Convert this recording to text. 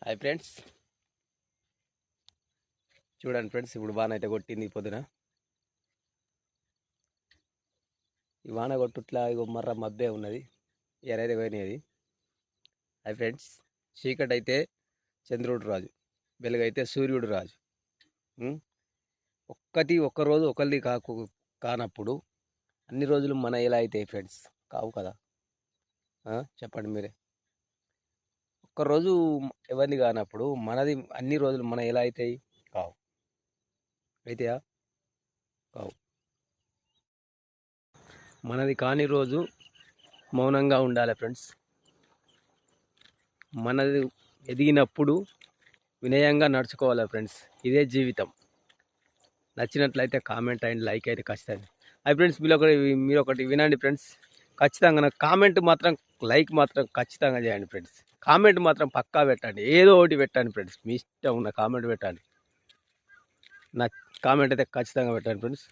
Hi friends, చూడండి friends, ఇప్పుడు వాన అయితే కొట్టింది పొద్దున. ఈ వాన కొట్టుట్లా ఇగో మర్ర మబ్బే ఉన్నది, ఎరైతే పోయినది. హాయ్ ఫ్రెండ్స్, చీకటి అయితే చంద్రుడు రాజు, వెలుగైతే సూర్యుడు రాజు. ఉం? ఒక్కరోజు ఒకరిది కానప్పుడు అన్ని రోజులు మన ఎలా అవుతాయి ఫ్రెండ్స్? కావు కదా. చెప్పండి మీరే. ఒక్కరోజు ఎవరిది కానప్పుడు మనది అన్ని రోజులు మన ఎలా అవుతాయి? కావు. అయితాయా? కావు. మనది కాని రోజు మౌనంగా ఉండాలి ఫ్రెండ్స్. మనది ఎదిగినప్పుడు వినయంగా నడుచుకోవాలి ఫ్రెండ్స్. ఇదే జీవితం. నచ్చినట్లయితే కామెంట్ అండ్ లైక్ అయితే ఖచ్చితంగా. అవి ఫ్రెండ్స్, మీరు ఒకటి వినండి ఫ్రెండ్స్. ఖచ్చితంగా నాకు కామెంట్ మాత్రం, లైక్ మాత్రం ఖచ్చితంగా చేయండి ఫ్రెండ్స్. కామెంట్ మాత్రం పక్కా పెట్టండి, ఏదో ఒకటి పెట్టండి ఫ్రెండ్స్. మీ ఇష్టం ఉన్న కామెంట్ పెట్టండి. నా కామెంట్ అయితే ఖచ్చితంగా పెట్టండి ఫ్రెండ్స్.